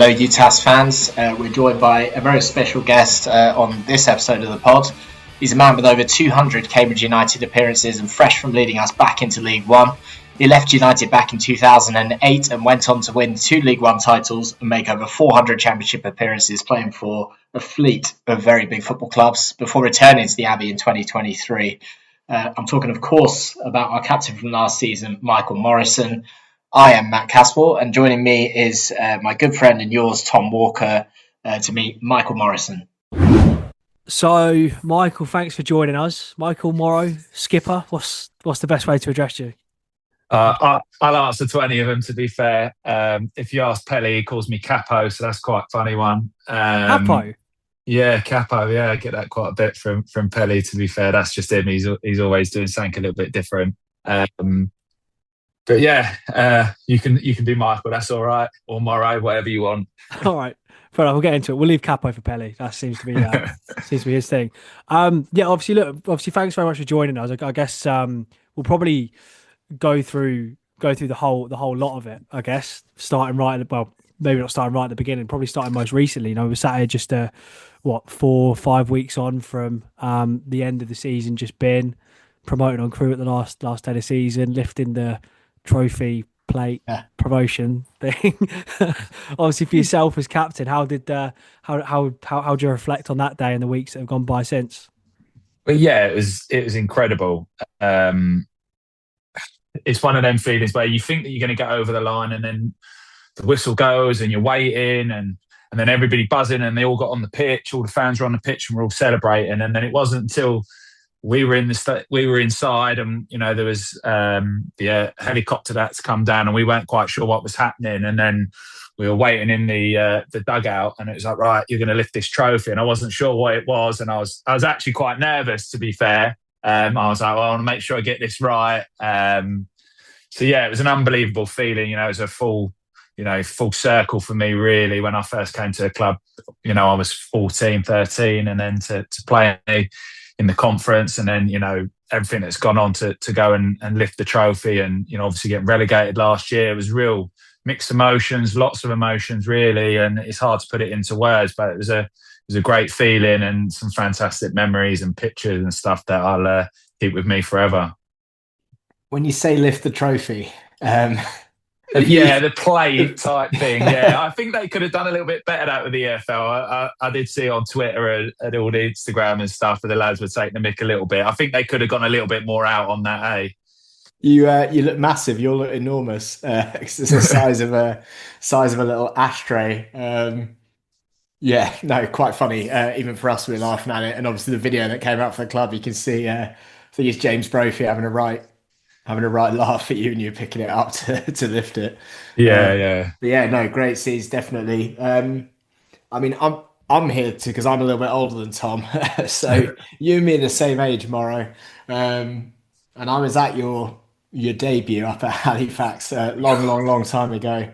Hello, UTAS fans. We're joined by a very special guest on this episode of the pod. He's a man with over 200 Cambridge United appearances and fresh from leading us back into League One. He left United back in 2008 and went on to win 2 League One titles and make over 400 Championship appearances, playing for a fleet of very big football clubs before returning to the Abbey in 2023. I'm talking, of course, about our captain from last season, Michael Morrison. I am Matt Caspel, and joining me is my good friend and yours, Tom Walker, to meet Michael Morrison. So, Michael, thanks for joining us. Michael Morrow, skipper. What's the best way to address you? I'll answer to any of them, to be fair. If you ask Pelly, he calls me Capo, so that's quite a funny one. Capo? Yeah, Capo. Yeah, I get that quite a bit from Pelly, to be fair. That's just him. He's always doing something a little bit different. But yeah, you can be Michael. That's all right, or Morrow, whatever you want. All right, fair enough. We'll get into it. We'll leave Capo for Pelly. That seems to be his thing. Obviously, thanks very much for joining us. I guess we'll probably go through the whole lot of it. I guess starting right. Well, maybe not starting right at the beginning. Probably starting most recently. We sat here just 4 or 5 weeks on from the end of the season, just been promoted on Crewe at the last day of the season, lifting the trophy plate promotion thing. Obviously, for yourself as captain, how did you reflect on that day and the weeks that have gone by since? But yeah, it was incredible. It's one of them feelings where you think that you're going to get over the line, and then the whistle goes, and you're waiting, and then everybody buzzing, and they all got on the pitch. All the fans were on the pitch, and we're all celebrating. And then it wasn't until we were inside, and there was the helicopter that had to come down, and we weren't quite sure what was happening. And then we were waiting in the dugout, and it was like, right, you're going to lift this trophy. And I wasn't sure what it was, and I was actually quite nervous, to be fair. I was like, well, I want to make sure I get this right. So yeah, it was an unbelievable feeling. It was a full circle for me, really. When I first came to the club, I was 14, 13, and then to play in the conference, and then everything that's gone on to go and lift the trophy, and obviously getting relegated last year. It was real mixed emotions, lots of emotions, really, and it's hard to put it into words, but it was a great feeling and some fantastic memories and pictures and stuff that I'll keep with me forever. When you say lift the trophy, the play type thing. Yeah, I think they could have done a little bit better that with the EFL. I did see on Twitter and all the Instagram and stuff, and the lads were taking the mick a little bit. I think they could have gone a little bit more out on that. Eh? You look massive. You look enormous. It's the size of a little ashtray. Yeah, no, quite funny. Even for us, we were laughing at it. And obviously, the video that came out for the club, you can see. I think it's James Brophy having a right laugh at you, and you're picking it up to lift it. Yeah. But yeah, no, great scenes, definitely. I mean, I'm here because I'm a little bit older than Tom, so you and me are the same age, Morrow. And I was at your debut up at Halifax long time ago.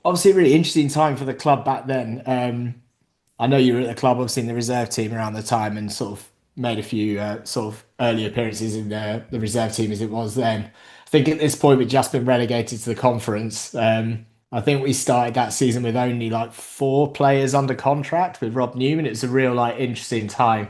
Obviously, a really interesting time for the club back then. I know you were at the club, obviously in the reserve team around the time, and sort of made a few sort of early appearances in the reserve team as it was then. I think at this point we'd just been relegated to the conference. I think we started that season with only 4 players under contract with Rob Newman. It was a real interesting time.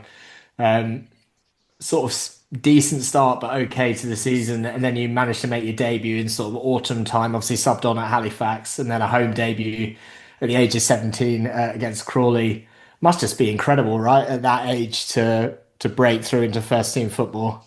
Sort of decent start, but okay to the season, and then you managed to make your debut in sort of autumn time, obviously subbed on at Halifax, and then a home debut at the age of 17 against Crawley. Must just be incredible, right, at that age to break through into first team football.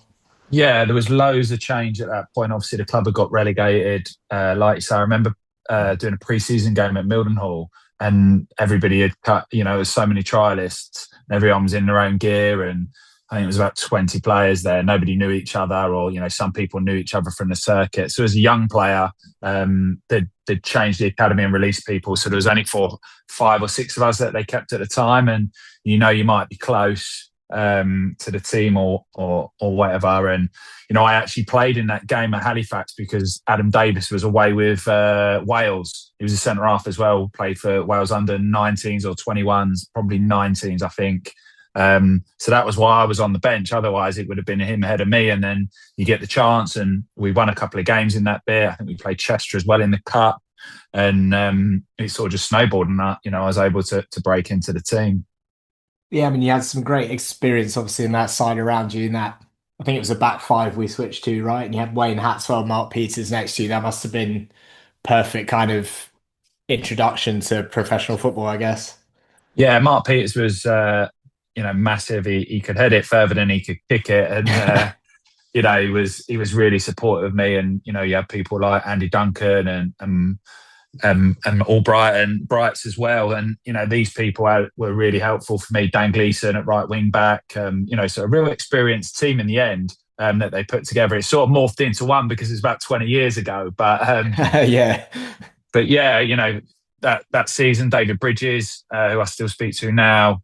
Yeah, there was loads of change at that point. Obviously, the club had got relegated. Like you say, I remember doing a pre-season game at Mildenhall, and everybody had cut. There was so many trialists, and everyone was in their own gear, and I think it was about 20 players there. Nobody knew each other, or some people knew each other from the circuit. So as a young player, they'd changed the academy and released people. So there was only 4, 5 or 6 of us that they kept at the time, and you might be close to the team or whatever. And I actually played in that game at Halifax because Adam Davis was away with Wales. He was a centre half as well. Played for Wales under 19s or 21s, probably 19s, I think. So that was why I was on the bench. Otherwise, it would have been him ahead of me. And then you get the chance, and we won a couple of games in that bit. I think we played Chester as well in the cup. and it sort of just snowballed, and I was able to break into the team. Yeah, I mean, you had some great experience, obviously, in that side around you. In that, I think it was a back five we switched to, right? And you had Wayne Hatswell, Mark Peters next to you. That must have been perfect kind of introduction to professional football, I guess. Yeah, Mark Peters was massive. He could head it further than he could kick it, and he was really supportive of me. And you had people like Andy Duncan and all Brights as well. And these people were really helpful for me. Dan Gleeson at right wing back. So a real experienced team in the end. That they put together. It sort of morphed into one because it's about 20 years ago. But yeah, that season, David Bridges, who I still speak to now,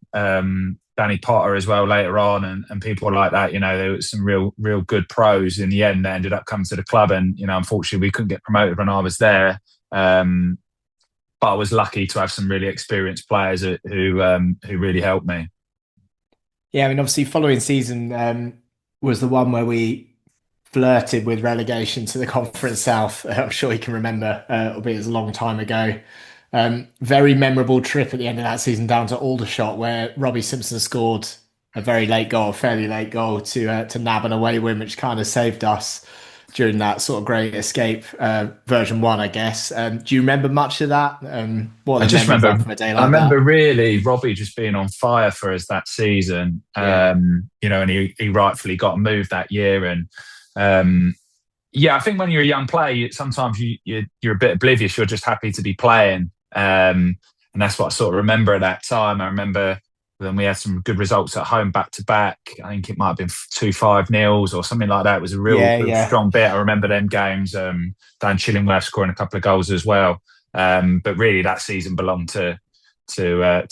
Danny Potter as well later on, and people like that. There was some real good pros in the end that ended up coming to the club. And unfortunately, we couldn't get promoted when I was there. But I was lucky to have some really experienced players who really helped me. Yeah, I mean, obviously, following season was the one where we flirted with relegation to the Conference South. I'm sure you can remember, albeit it was a long time ago. Very memorable trip at the end of that season down to Aldershot, where Robbie Simpson scored a very late goal, a fairly late goal to nab an away win, which kind of saved us during that sort of great escape version one, I guess. Do you remember much of that? What are the memories like from a day like I remember that? really Robbie just being on fire for us that season. Yeah. And he rightfully got a move that year. And I think when you're a young player, sometimes you're a bit oblivious. You're just happy to be playing. And that's what I sort of remember at that time. I remember then we had some good results at home back to back. I think it might have been 2-5-0 or something like that. It was a real strong bit. I remember them games. Dan Chillingworth scoring a couple of goals as well. But really, that season belonged to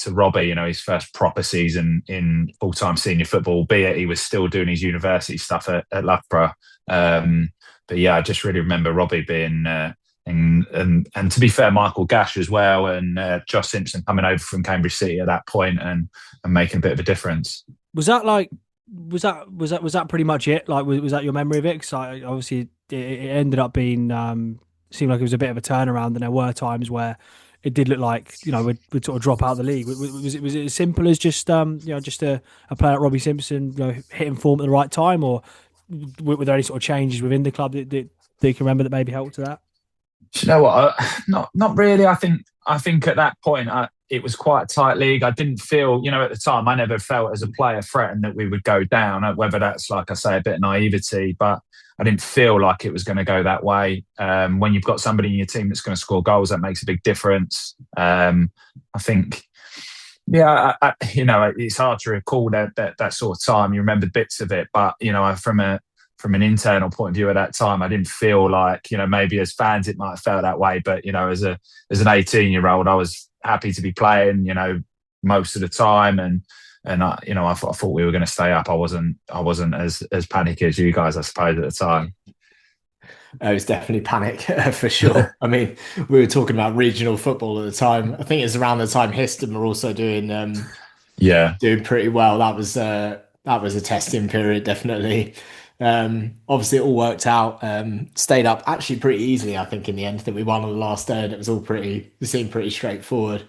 Robbie. His first proper season in full-time senior football, albeit he was still doing his university stuff at Loughborough. But yeah, I just really remember Robbie being. And to be fair, Michael Gash as well, and Josh Simpson coming over from Cambridge City at that point and making a bit of a difference. Was that pretty much it? Like, was that your memory of it? Because obviously it ended up being seemed like it was a bit of a turnaround, and there were times where it did look like we'd sort of drop out of the league. Was it as simple as just just a player like Robbie Simpson hitting form at the right time, or were there any sort of changes within the club that you can remember that maybe helped to that? Do you know what? Not really. I think at that point it was quite a tight league. I didn't feel, at the time, I never felt as a player threatened that we would go down. Whether that's, like I say, a bit of naivety, but I didn't feel like it was going to go that way. When you've got somebody in your team that's going to score goals, that makes a big difference. I think, it's hard to recall that sort of time. You remember bits of it, but from an internal point of view at that time, I didn't feel like, maybe as fans it might have felt that way, but as an 18-year-old, I was happy to be playing, most of the time, and I thought we were going to stay up. I wasn't as panicky as you guys, I suppose, at the time. It was definitely panic for sure. I mean, we were talking about regional football at the time. I think it's around the time Histon were also doing pretty well. That was a testing period, definitely. Obviously it all worked out, stayed up actually pretty easily, I think, in the end. I think we won on the last day and it seemed pretty straightforward.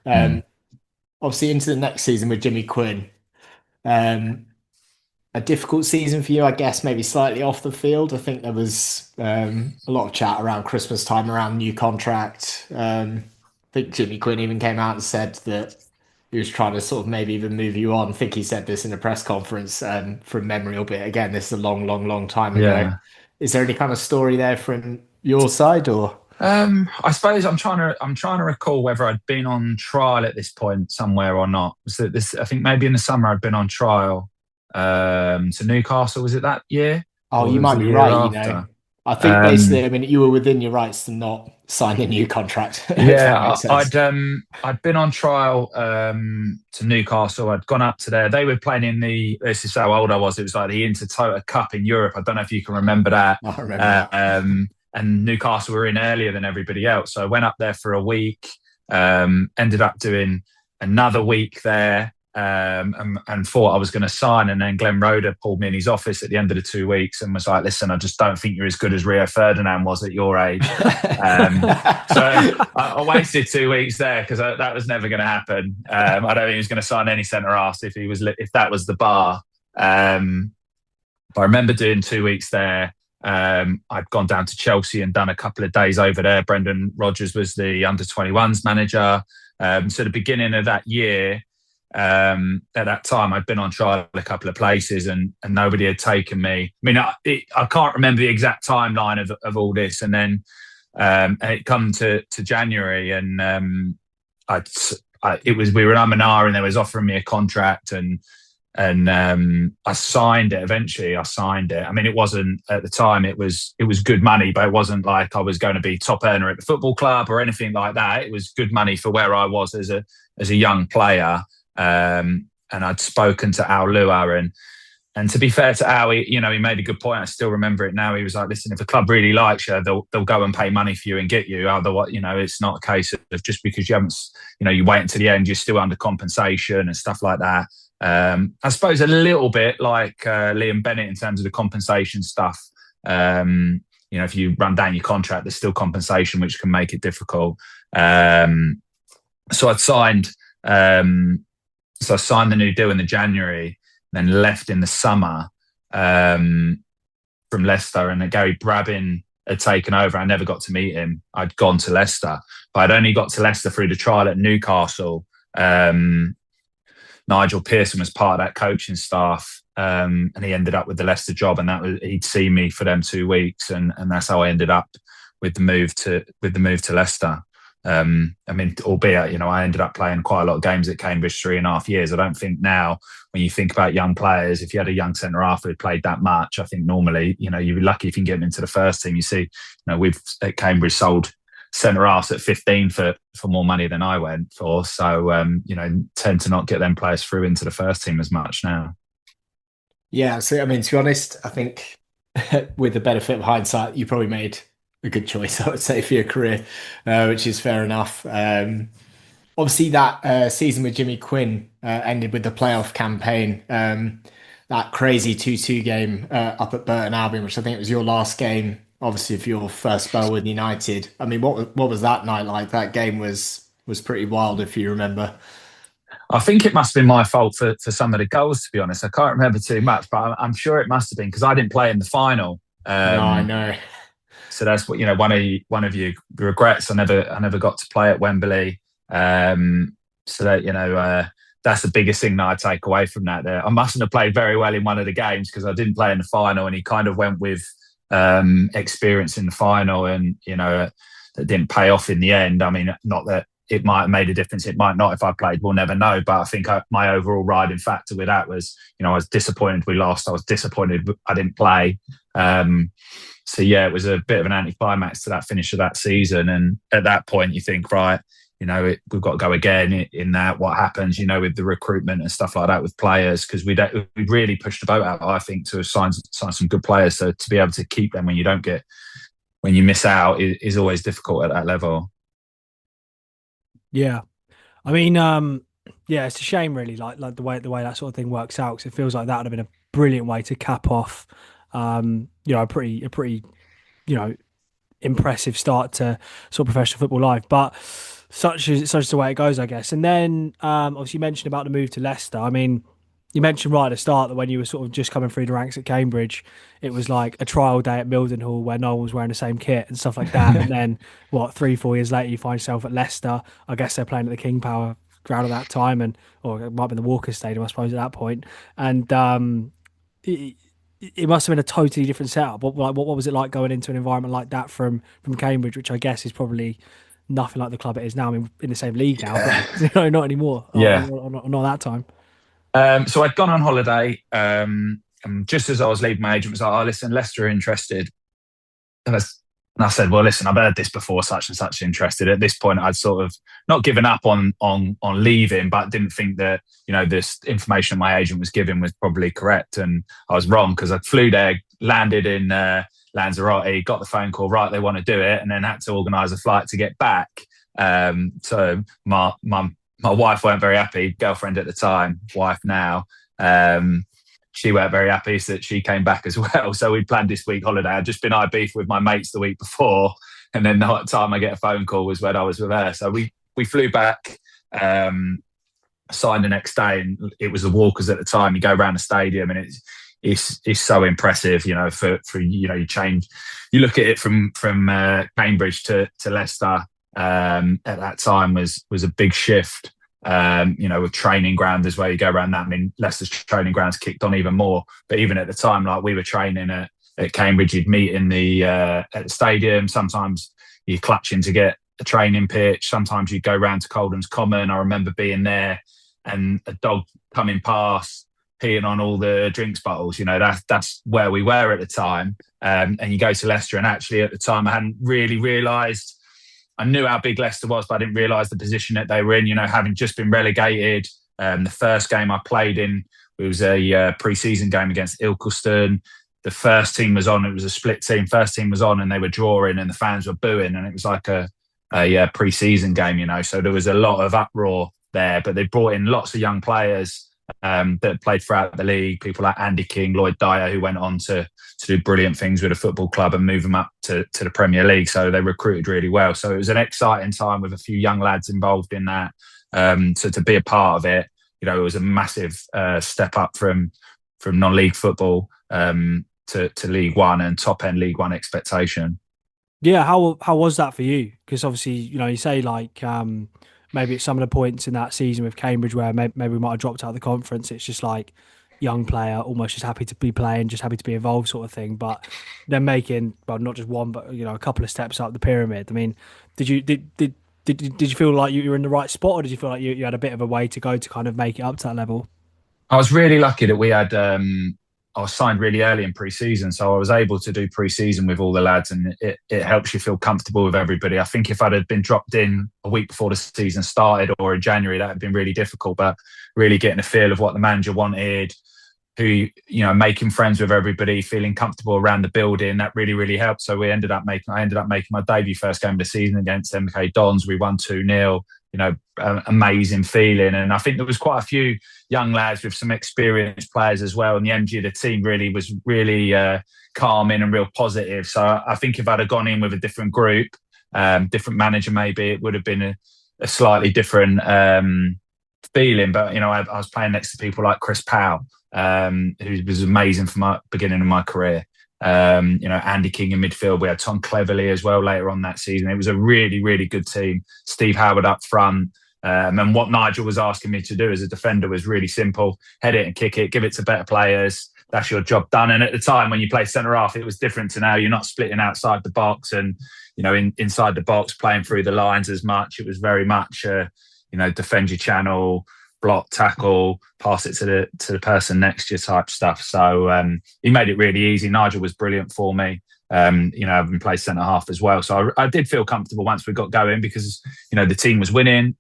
Obviously into the next season with Jimmy Quinn. A difficult season for you, I guess, maybe slightly off the field. I think there was a lot of chat around Christmas time around new contract. I think Jimmy Quinn even came out and said that he was trying to sort of maybe even move you on. I think he said this in a press conference from memory, albeit again, this is a long time ago. Yeah. Is there any kind of story there from your side, or? I suppose I'm trying to recall whether I'd been on trial at this point somewhere or not. So I think maybe in the summer I'd been on trial to Newcastle. Was it that year? Oh, you might be right. I think basically, I mean, you were within your rights to not sign a new contract. Yeah, I'd been on trial to Newcastle. I'd gone up to there. They were playing this is how old I was. It was like the Intertoto Cup in Europe. I don't know if you can remember that. I remember that. And Newcastle were in earlier than everybody else. So I went up there for a week, ended up doing another week there. and thought I was going to sign. And then Glenn Roeder pulled me in his office at the end of the 2 weeks and was like, listen, I just don't think you're as good as Rio Ferdinand was at your age. So I wasted 2 weeks there because that was never going to happen. I don't think he was going to sign any centre-halves if that was the bar. But I remember doing 2 weeks there. I'd gone down to Chelsea and done a couple of days over there. Brendan Rodgers was the under-21s manager. So the beginning of that year, at that time, I'd been on trial a couple of places and nobody had taken me. I mean, I can't remember the exact timeline of all this. And then it come to January and we were in and they was offering me a contract and I signed it eventually. I signed it. I mean, it wasn't at the time, it was good money, but it wasn't like I was going to be top earner at the football club or anything like that. It was good money for where I was as a young player. And I'd spoken to Al Lua and to be fair to Al, he made a good point. I still remember it now. He was like, listen, if a club really likes you, they'll go and pay money for you and get you. Otherwise, it's not a case of just because you haven't, you wait until the end, you're still under compensation and stuff like that. I suppose a little bit like Liam Bennett in terms of the compensation stuff. If you run down your contract, there's still compensation, which can make it difficult. So I'd signed. So I signed the new deal in the January, then left in the summer from Leicester, and Gary Brabin had taken over. I never got to meet him. I'd gone to Leicester, but I'd only got to Leicester through the trial at Newcastle. Nigel Pearson was part of that coaching staff, and he ended up with the Leicester job, and he'd seen me for them 2 weeks, and that's how I ended up with the move to Leicester. I mean, albeit, I ended up playing quite a lot of games at Cambridge 3.5 years. I don't think now, when you think about young players, if you had a young centre half who had played that much, I think normally, you'd be lucky if you can get them into the first team. You see, we've at Cambridge sold centre halves at 15 for more money than I went for. So, tend to not get them players through into the first team as much now. Yeah, so I mean, to be honest, I think with the benefit of hindsight, you probably made a good choice, I would say, for your career, which is fair enough. Obviously, that season with Jimmy Quinn ended with the playoff campaign. That crazy 2-2 game up at Burton Albion, which I think was your last game, obviously, of your first spell with United. I mean, what was that night like? That game was pretty wild, if you remember. I think it must have been my fault for some of the goals, to be honest. I can't remember too much, but I'm sure it must have been because I didn't play in the final. No, I know. So that's what one of your regrets. I never got to play at Wembley. So that that's the biggest thing that I take away from that. There, I mustn't have played very well in one of the games because I didn't play in the final, and he kind of went with experience in the final, and that didn't pay off in the end. I mean, not that it might have made a difference, it might not if I played, we'll never know. But I think my overall riding factor with that was, I was disappointed we lost. I was disappointed I didn't play. So yeah, it was a bit of an anticlimax to that finish of that season. And at that point, you think, right, we've got to go again in that. What happens, with the recruitment and stuff like that with players, because we really pushed the boat out, I think, to sign some good players. So to be able to keep them when you miss out is always difficult at that level. Yeah, I mean, it's a shame, really, like the way that sort of thing works out, because it feels like that would have been a brilliant way to cap off, a pretty, impressive start to sort of professional football life. But such is the way it goes, I guess. And then, obviously, you mentioned about the move to Leicester. I mean, you mentioned right at the start that when you were sort of just coming through the ranks at Cambridge, it was like a trial day at Mildenhall where no one was wearing the same kit and stuff like that. And then, 3-4 years later, you find yourself at Leicester. I guess they're playing at the King Power ground at that time, or it might be the Walker Stadium, I suppose, at that point. And it must have been a totally different setup. What was it like going into an environment like that from Cambridge, which I guess is probably nothing like the club it is now. I mean, in the same league now, but not anymore. Yeah, not that time. So I'd gone on holiday, and just as I was leaving, my agent was like, "Oh, listen, Leicester are interested." And I said, "Well, listen, I've heard this before. Such and such interested." At this point, I'd sort of not given up on leaving, but didn't think that this information my agent was giving was probably correct, and I was wrong because I flew there, landed in Lanzarote, got the phone call, right, they want to do it, and then had to organise a flight to get back. So my my wife weren't very happy, girlfriend at the time, wife now. Um, she weren't very happy, so that she came back as well. So we planned this week holiday. I'd just been beef with my mates the week before, and then the time I get a phone call was when I was with her. So we flew back, signed the next day, and it was the Walkers at the time. You go around the stadium, and it's so impressive, for you look at it from Cambridge to Leicester. At that time was a big shift. With training ground as well. You go around that. I mean, Leicester's training grounds kicked on even more. But even at the time, like we were training at Cambridge, you'd meet in at the stadium. Sometimes you're clutching to get a training pitch. Sometimes you'd go round to Coldham's Common. I remember being there and a dog coming past, peeing on all the drinks bottles. That's where we were at the time. And you go to Leicester, and actually at the time I hadn't really realised. I knew how big Leicester was, but I didn't realise the position that they were in. Having just been relegated, the first game I played in, it was a pre-season game against Ilkeston. The first team was on. It was a split team. First team was on, and they were drawing, and the fans were booing, and it was like a pre-season game. So there was a lot of uproar there. But they brought in lots of young players that played throughout the league. People like Andy King, Lloyd Dyer, who went on to do brilliant things with a football club and move them up to the Premier League. So they recruited really well. So it was an exciting time with a few young lads involved in that. So to be a part of it, it was a massive step up from non-league football to League One and top end League One expectation. Yeah, how was that for you? Because obviously, you say like maybe at some of the points in that season with Cambridge where maybe we might have dropped out of the conference, it's just like young player, almost just happy to be playing, just happy to be involved sort of thing. But they're making, well, not just one, but a couple of steps up the pyramid. I mean, did you feel like you were in the right spot, or did you feel like you had a bit of a way to go to kind of make it up to that level? I was really lucky that we had. I was signed really early in pre-season, so I was able to do pre-season with all the lads, and it helps you feel comfortable with everybody. I think if I'd have been dropped in a week before the season started or in January, that would have been really difficult. But really getting a feel of what the manager wanted, who making friends with everybody, feeling comfortable around the building, that really, really helped. So I ended up making my debut first game of the season against MK Dons. We won 2-0. Amazing feeling. And I think there was quite a few young lads with some experienced players as well. And the MG of the team really was calming and real positive. So I think if I'd have gone in with a different group, different manager, maybe it would have been a slightly different feeling. But, I was playing next to people like Chris Powell, who was amazing from my beginning of my career. Andy King in midfield. We had Tom Cleverley as well later on that season. It was a really, really good team. Steve Howard up front. And what Nigel was asking me to do as a defender was really simple. Head it and kick it, give it to better players. That's your job done. And at the time when you play centre-half, it was different to now. You're not splitting outside the box and, inside the box, playing through the lines as much. It was very much, defend your channel, block, tackle, pass it to the person next to you type stuff. So he made it really easy. Nigel was brilliant for me. I've been played centre half as well. So I did feel comfortable once we got going because, the team was winning,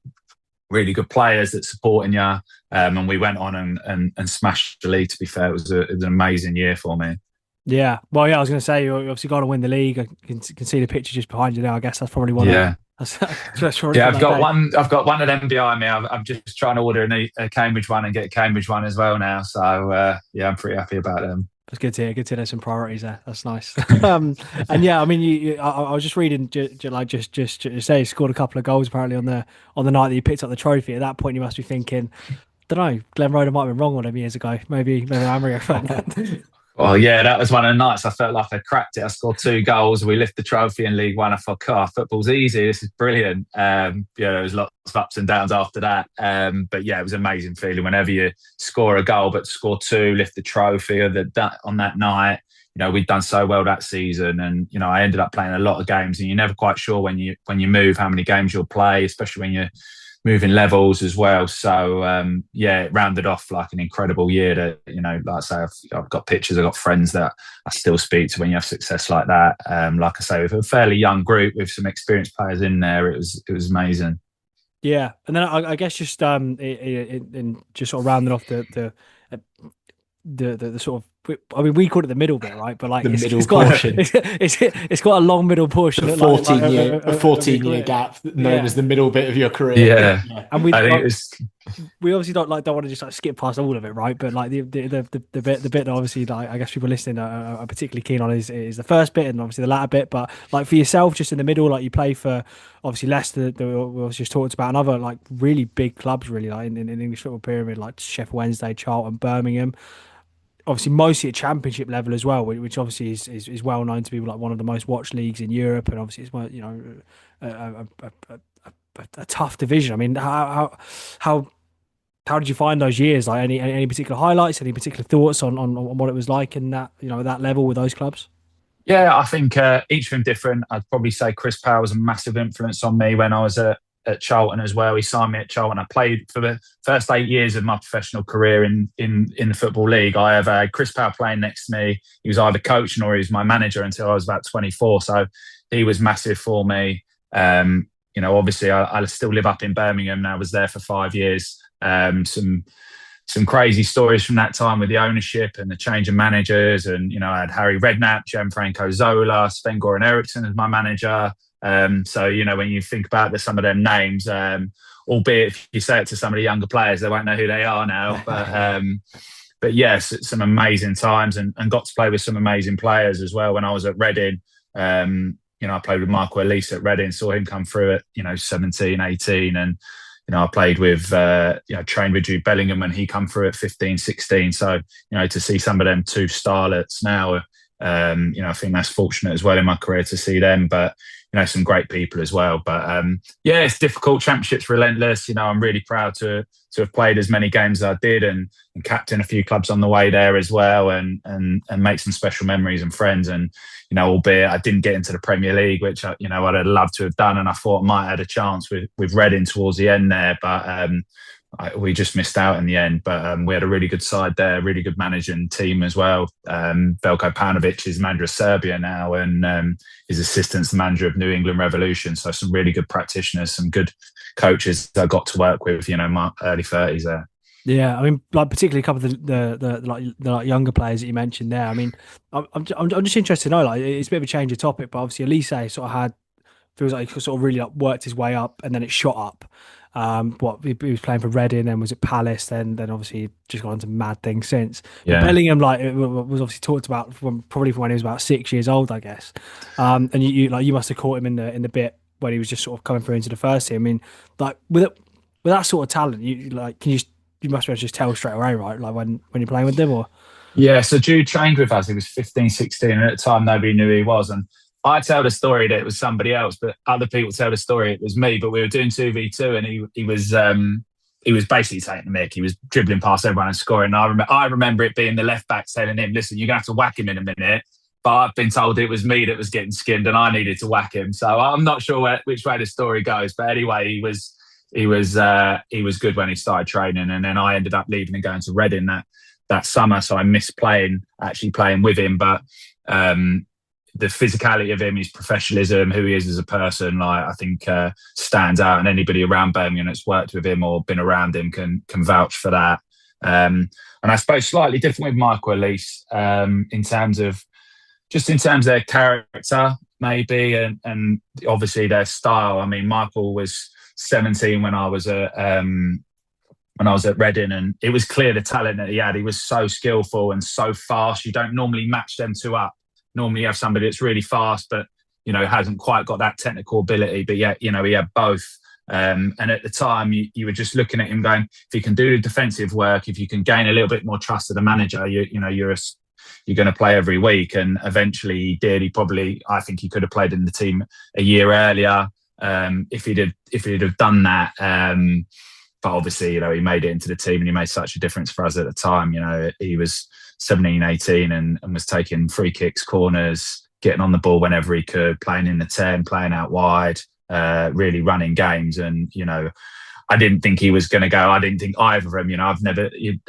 really good players that supporting you. And we went on and smashed the league, to be fair. It was an amazing year for me. Yeah. Well, yeah, I was going to say, you obviously got to win the league. I can see the picture just behind you now. I guess that's probably one. Yeah. I've got one of them behind me. I'm just trying to order a Cambridge one and get a Cambridge one as well now. So I'm pretty happy about them. That's good to hear. Good to hear. There's some priorities there. That's nice. And yeah, I mean, I was just reading, just say you scored a couple of goals apparently on the night that you picked up the trophy. At that point, you must be thinking, don't know, Glenn Roeder might have been wrong on him years ago. Maybe America. Well, yeah, that was one of the nights I felt like I cracked it. I scored 2 goals. We lift the trophy in League One. I thought, football's easy. This is brilliant. There was lots of ups and downs after that. But yeah, it was an amazing feeling whenever you score a goal, but score 2, lift the trophy on that night. We'd done so well that season, and I ended up playing a lot of games. And you're never quite sure when you move how many games you'll play, especially when you're moving levels as well. So it rounded off like an incredible year. That like I say, I've got pictures, I've got friends that I still speak to when you have success like that. Like I say, with a fairly young group with some experienced players in there, it was amazing. Yeah, and then I guess just in just sort of rounding off the sort of I mean, we call it the middle bit, right? But like, The middle it's got portion. it's got a long middle portion, The like 14 year a of your 14 year career. gap known Yeah, as the middle bit of your career. Yeah, Yeah. and we I think like, it was. we obviously don't want to just like skip past all of it, right? But like the bit that obviously like I guess people listening are particularly keen on is the first bit and obviously the latter bit. But like for yourself, just in the middle, like you play for obviously Leicester, that we just talked about, and other like really big clubs, really like in English football pyramid, like Sheffield Wednesday, Charlton, Birmingham. Obviously, mostly at championship level as well, which obviously is well known to be like one of the most watched leagues in Europe, and obviously it's a, a, a, a, a tough division. I mean, how how did you find those years? Like any particular highlights, any particular thoughts on what it was like in that that level with those clubs? Yeah, I think each of them different. I'd probably say Chris Powell was a massive influence on me when I was at Charlton as well. He signed me at Charlton. I played for the first 8 years of my professional career in the Football League. I have Chris Powell playing next to me. He was either coaching or he was my manager until I was about 24. So he was massive for me. Obviously, I still live up in Birmingham and I was there for 5 years. Some crazy stories from that time with the ownership and the change of managers. And, I had Harry Redknapp, Gianfranco Zola, Sven-Goran Eriksson as my manager. So, when you think about some of them names, albeit if you say it to some of the younger players, they won't know who they are now. But yes, some amazing times and got to play with some amazing players as well. When I was at Reading, I played with Michael Morrison at Reading, saw him come through at, 17, 18. And, I played with, trained with Jude Bellingham when he come through at 15, 16. So, to see some of them two starlets now, I think that's fortunate as well in my career to see them. But, some great people as well. But, it's difficult. Championship's relentless. I'm really proud to have played as many games as I did and captain a few clubs on the way there as well and make some special memories and friends. And, albeit I didn't get into the Premier League, which, I'd have loved to have done. And I thought I might have had a chance with Reading towards the end there. But we just missed out in the end. But we had a really good side there, really good managing team as well. Veljko Paunovic is manager of Serbia now and his assistant's the manager of New England Revolution. So some really good practitioners, some good coaches that I got to work with, my early 30s there. Yeah, I mean, like particularly a couple of the younger players that you mentioned there. I mean, I'm just interested to know, like, it's a bit of a change of topic, but obviously Elise sort of feels like he sort of really worked his way up, and then it shot up. He was playing for Reading, then was at Palace, then obviously just gone on to mad things since. But Yeah. Bellingham, like, it was obviously talked about probably from when he was about 6 years old, I guess. And you must have caught him in the bit when he was just sort of coming through into the first team. I mean, like with that sort of talent, you must be able to just tell straight away, right? Like when you're playing with them, or Yeah, so Jude trained with us. He was 15, 16, and at the time nobody knew who he was. And I tell the story that it was somebody else, but other people tell the story it was me. But we were doing 2v2 and he was basically taking the mick. He was dribbling past everyone and scoring. And I remember it being the left back telling him, "Listen, you're gonna have to whack him in a minute." But I've been told it was me that was getting skinned and I needed to whack him. So I'm not sure which way the story goes. But anyway, he was good when he started training, and then I ended up leaving and going to Reading that summer. So I missed actually playing with him. But the physicality of him, his professionalism, who he is as a person, like I think stands out. And anybody around Birmingham that's worked with him or been around him can vouch for that. And I suppose slightly different with Michael Elise in terms of their character, maybe, and obviously their style. I mean, Michael was 17 when I was at Reading, and it was clear the talent that he had. He was so skillful and so fast. You don't normally match them two up. Normally you have somebody that's really fast, but hasn't quite got that technical ability. But yet, he had both. And at the time, you were just looking at him going, if you can do the defensive work, if you can gain a little bit more trust of the manager, you're going to play every week. And eventually he did. I think he could have played in the team a year earlier if he'd have done that. But obviously, he made it into the team and he made such a difference for us at the time. He was 17, 18 and was taking free kicks, corners, getting on the ball whenever he could, playing in the 10, playing out wide, really running games. And, I didn't think he was going to go. I didn't think either of them,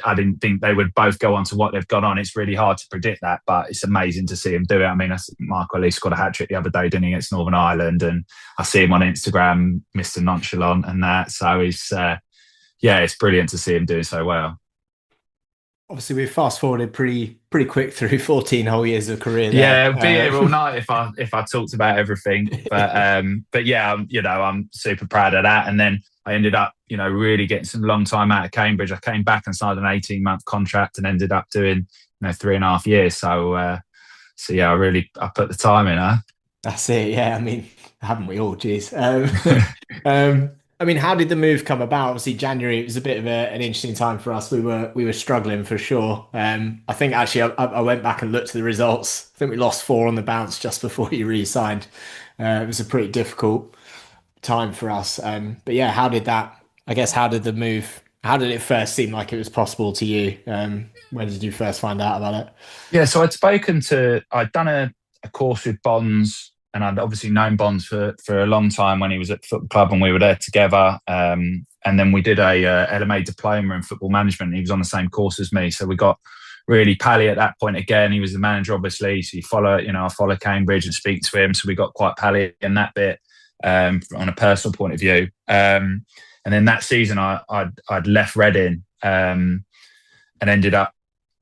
I didn't think they would both go on to what they've gone on. It's really hard to predict that, but it's amazing to see him do it. I mean, Michael Lee scored a hat-trick the other day, didn't he, against Northern Ireland? And I see him on Instagram, Mr. Nonchalant and that. So it's brilliant to see him doing so well. obviously we fast forwarded pretty quick through 14 whole years of career there. Yeah, it'd be here all night if I talked about everything. But yeah, I'm super proud of that. And then I ended up, really getting some long time out of Cambridge. I came back and signed an 18-month contract and ended up doing 3.5 years. So yeah, I put the time in, huh? That's it. Yeah, I mean, haven't we all? Jeez. I mean, how did the move come about? Obviously, January it was a bit of an interesting time for us. We were struggling for sure. I think actually I went back and looked at the results. I think we lost 4 on the bounce just before you re-signed. It was a pretty difficult time for us. But yeah, how did that? I guess how did the move? How did it first seem like it was possible to you? When did you first find out about it? Yeah, so I'd done a course with Bonds, and I'd obviously known Bonds for a long time when he was at the football club and we were there together. And then we did a LMA diploma in football management. And he was on the same course as me, so we got really pally at that point. Again, he was the manager, obviously, so I follow Cambridge and speak to him, so we got quite pally in that bit on a personal point of view. And then that season, I'd left Reading and ended up.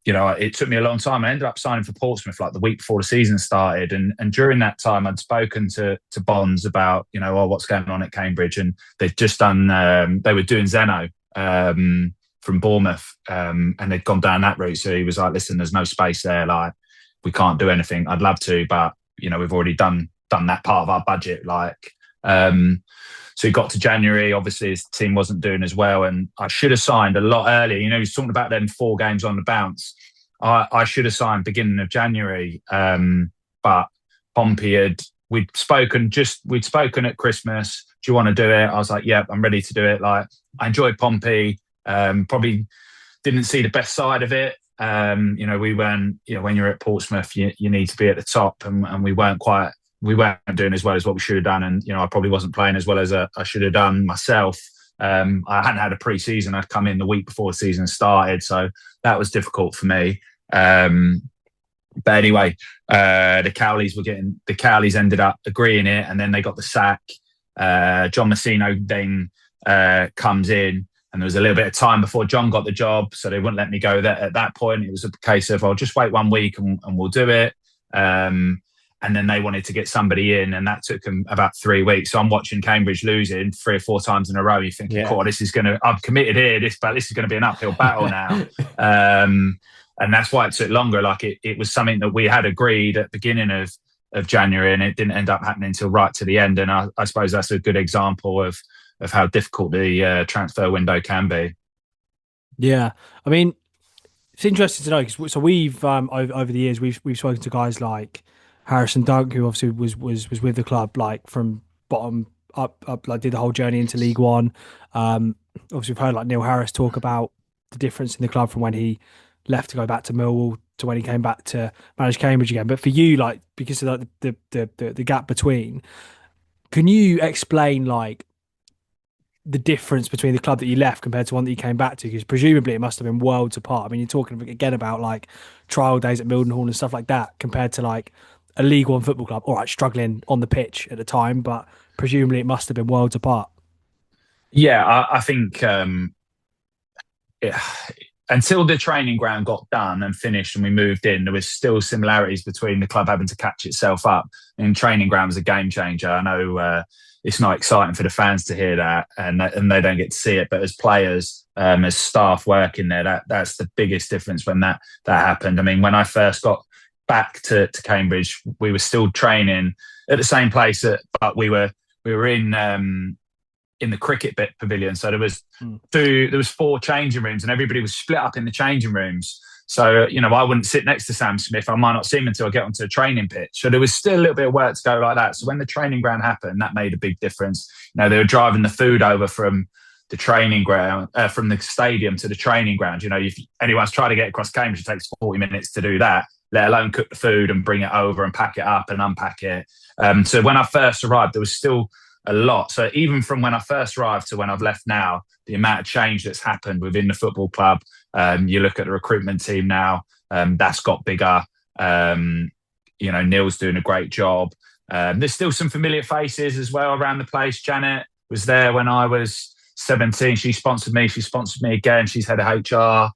It took me a long time. I ended up signing for Portsmouth like the week before the season started. And during that time, I'd spoken to Bonds about, what's going on at Cambridge. And they'd just done, they were doing Zeno from Bournemouth and they'd gone down that route. So he was like, listen, there's no space there. Like, we can't do anything. I'd love to, but, we've already done that part of our budget. So he got to January, obviously his team wasn't doing as well, and I should have signed a lot earlier. He's talking about them 4 games on the bounce. I should have signed beginning of January, but Pompey we'd spoken at Christmas. Do you want to do it? I was like, yeah, I'm ready to do it. Like, I enjoyed Pompey. Probably didn't see the best side of it. We weren't. When you're at Portsmouth, you need to be at the top, and we weren't doing as well as what we should have done. And, I probably wasn't playing as well as I should have done myself. I hadn't had a pre-season. I'd come in the week before the season started. So that was difficult for me. But anyway, the Cowleys ended up agreeing it, and then they got the sack. John Messino then comes in, and there was a little bit of time before John got the job. So they wouldn't let me go there at that point. It was a case of, I'll just wait 1 week and we'll do it. And then they wanted to get somebody in, and that took them about 3 weeks. So I'm watching Cambridge losing 3 or 4 times in a row. You're thinking, "God, I'm committed here. This is going to be an uphill battle now." And that's why it took longer. Like it was something that we had agreed at the beginning of January, and it didn't end up happening until right to the end. And I suppose that's a good example of how difficult the transfer window can be. Yeah, I mean, it's interesting to know because so we've over the years we've spoken to guys like Harrison Dunk, who obviously was with the club like from bottom up, like did the whole journey into League One. Obviously, we've heard like Neil Harris talk about the difference in the club from when he left to go back to Millwall to when he came back to manage Cambridge again. But for you, like because of like, the gap between, can you explain like the difference between the club that you left compared to one that you came back to? Because presumably it must have been worlds apart. I mean, you're talking again about like trial days at Mildenhall and stuff like that compared to like a League One football club. All right, struggling on the pitch at the time, but presumably it must have been worlds apart. Yeah, I think until the training ground got done and finished and we moved in, there was still similarities between the club having to catch itself up. And training ground was a game changer. I know it's not exciting for the fans to hear that, and they don't get to see it. But as players, as staff working there, that's the biggest difference when that happened. I mean, when I first got back to Cambridge, we were still training at the same place, but we were in the cricket pavilion. So there was 4 changing rooms, and everybody was split up in the changing rooms. So I wouldn't sit next to Sam Smith. I might not see him until I get onto the training pitch. So there was still a little bit of work to go like that. So when the training ground happened, that made a big difference. They were driving the food over from the training ground, from the stadium to the training ground. If anyone's tried to get across Cambridge, it takes 40 minutes to do that, let alone cook the food and bring it over and pack it up and unpack it. So when I first arrived, there was still a lot. So even from when I first arrived to when I've left now, the amount of change that's happened within the football club. You look at the recruitment team now, that's got bigger. Neil's doing a great job. There's still some familiar faces as well around the place. Janet was there when I was 17, she sponsored me. She sponsored me again. She's head of HR.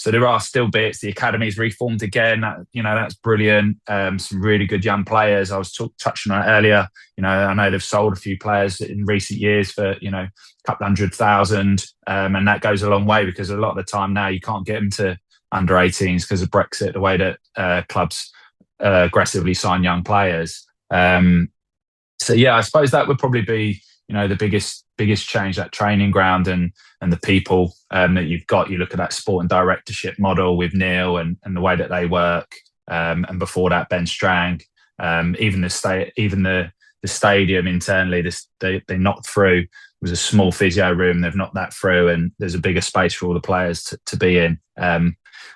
So there are still bits. The academy's reformed again. That's brilliant. Some really good young players. I was touching on it earlier. I know they've sold a few players in recent years for, a couple 100,000. And that goes a long way, because a lot of the time now you can't get them to under 18s because of Brexit, the way that clubs aggressively sign young players. So yeah, I suppose that would probably be, the biggest change, that training ground and the people that you've got. You look at that sport and directorship model with Neil and the way that they work. And before that, Ben Strang, even the stadium internally, they knocked through. It was a small physio room. They've knocked that through, and there's a bigger space for all the players to be in,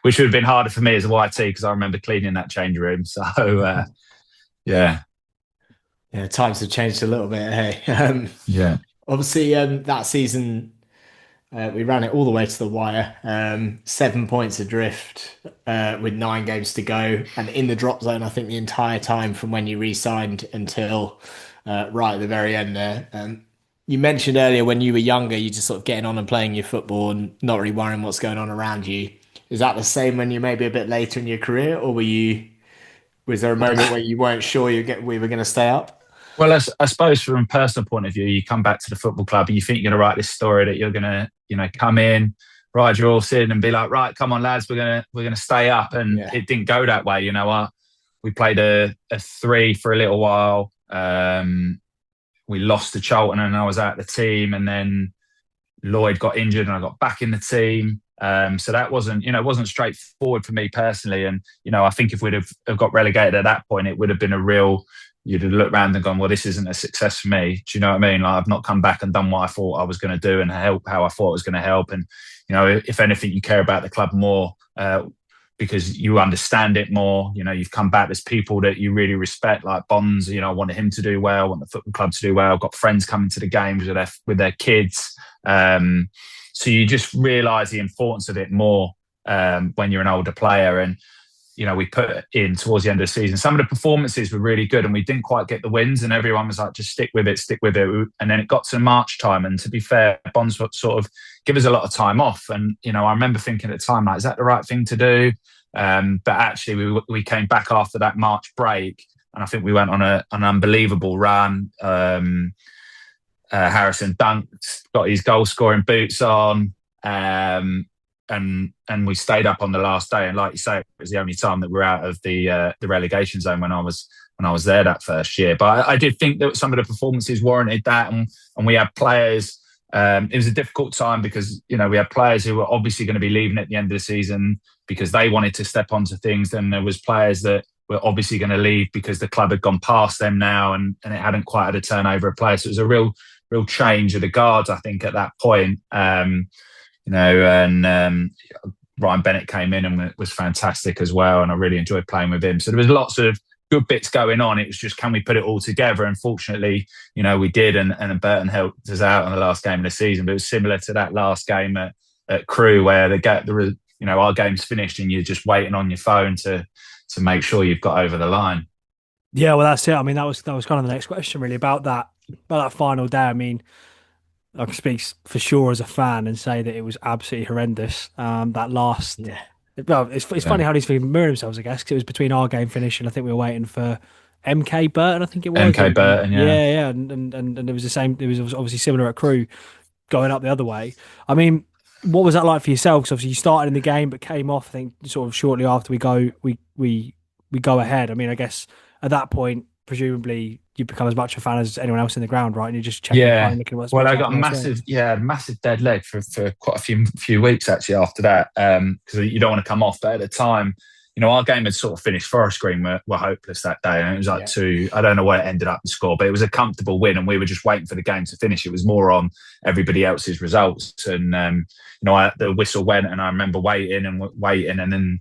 which would have been harder for me as a YT, because I remember cleaning that change room. So, yeah. Yeah, times have changed a little bit, hey? Yeah. Obviously, that season, we ran it all the way to the wire. 7 points adrift with 9 games to go. And in the drop zone, I think the entire time from when you re-signed until right at the very end there. You mentioned earlier when you were younger, you just sort of getting on and playing your football and not really worrying what's going on around you. Is that the same when you're maybe a bit later in your career? Or was there a moment where you weren't sure we were going to stay up? Well, I suppose from a personal point of view, you come back to the football club and you think you're going to write this story, that you're going to, come in, ride your horse in and be like, right, come on, lads, we're going to stay up. And It didn't go that way. We played a 3 for a little while. We lost to Charlton and I was out of the team. And then Lloyd got injured and I got back in the team. So that wasn't straightforward for me personally. And, I think if we'd have got relegated at that point, it would have been you'd have looked around and gone, well, this isn't a success for me. Do you know what I mean? Like, I've not come back and done what I thought I was going to do and help how I thought I was going to help. And, if anything, you care about the club more because you understand it more. You've come back. There's people that you really respect, like Bonds. I wanted him to do well, I want the football club to do well. I've got friends coming to the games with their kids. So you just realise the importance of it more when you're an older player. And, we put in towards the end of the season. Some of the performances were really good and we didn't quite get the wins, and everyone was like, just stick with it. And then it got to March time. And to be fair, Bonds would sort of give us a lot of time off. And, I remember thinking at the time, like, is that the right thing to do? But actually we came back after that March break and I think we went on an unbelievable run. Harrison dunked, got his goal scoring boots on. And we stayed up on the last day, and like you say, it was the only time that we're out of the relegation zone when I was there that first year. But I did think that some of the performances warranted that, and we had players. It was a difficult time because we had players who were obviously going to be leaving at the end of the season because they wanted to step onto things. Then there was players that were obviously going to leave because the club had gone past them now, and it hadn't quite had a turnover of players. So it was a real change of the guards, I think, at that point. Ryan Bennett came in and was fantastic as well, and I really enjoyed playing with him. So there was lots of good bits going on. It was just, can we put it all together? And fortunately, we did, and Burton helped us out on the last game of the season. But it was similar to that last game at Crewe, where our game's finished and you're just waiting on your phone to make sure you've got over the line. Yeah, well, that's it. I mean, that was kind of the next question really about that final day. I mean, I can speak for sure as a fan and say that it was absolutely horrendous. That last, well, it's funny how these things mirror themselves, I guess, because it was between our game finish and I think we were waiting for MK Burton. I think it was MK Burton, yeah, and it was the same. It was obviously similar at Crewe, going up the other way. I mean, what was that like for yourself? Because obviously you started in the game but came off, I think, sort of shortly after we go ahead. I mean, I guess at that point, presumably you become as much a fan as anyone else in the ground, right? And you just check. Yeah. Well, I got a massive dead leg for quite a few weeks actually after that, because you don't want to come off. But at the time, our game had sort of finished. Forest Green were hopeless that day, and it was like 2. I don't know where it ended up in score, but it was a comfortable win, and we were just waiting for the game to finish. It was more on everybody else's results, and the whistle went, and I remember waiting, and then.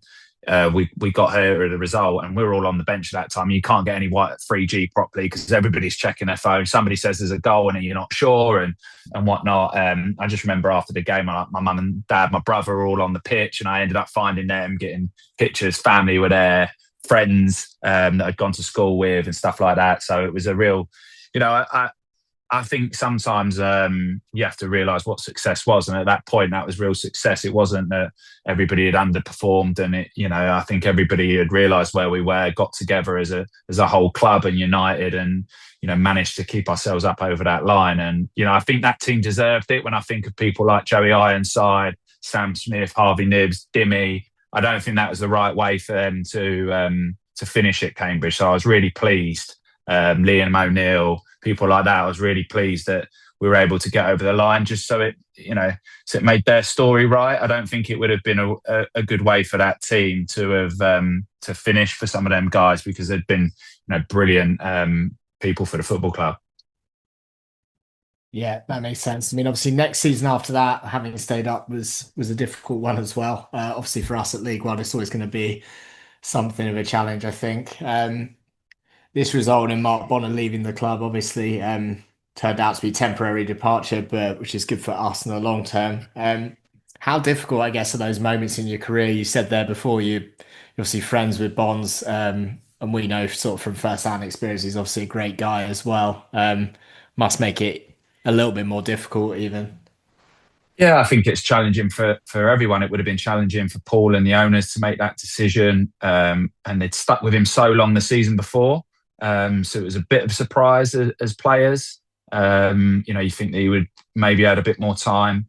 We got here at a result, and we were all on the bench at that time. You can't get any white 3G properly because everybody's checking their phone. Somebody says there's a goal and you're not sure and whatnot. I just remember after the game, my mum and dad, my brother were all on the pitch, and I ended up finding them, getting pictures. Family were there, friends that I'd gone to school with and stuff like that. So it was a real, I think sometimes you have to realise what success was, and at that point, that was real success. It wasn't that everybody had underperformed, and I think everybody had realised where we were, got together as a whole club and united, and managed to keep ourselves up over that line. And I think that team deserved it. When I think of people like Joey Ironside, Sam Smith, Harvey Nibbs, Dimmy, I don't think that was the right way for them to finish at Cambridge. So I was really pleased. Liam O'Neill, people like that. I was really pleased that we were able to get over the line, just so it made their story right. I don't think it would have been a good way for that team to have to finish for some of them guys, because they'd been brilliant people for the football club. Yeah, that makes sense. I mean, obviously, next season after that, having stayed up was a difficult one as well. Obviously, for us at League One, it's always going to be something of a challenge, I think. This resulted in Mark Bonner leaving the club, obviously, turned out to be temporary departure, but which is good for us in the long term. How difficult, I guess, are those moments in your career? You said there before you're obviously friends with Bonds, and we know sort of from first-hand experience he's obviously a great guy as well. Must make it a little bit more difficult even. Yeah, I think it's challenging for everyone. It would have been challenging for Paul and the owners to make that decision, and they'd stuck with him so long the season before. So it was a bit of a surprise as players. You think that he would maybe had a bit more time.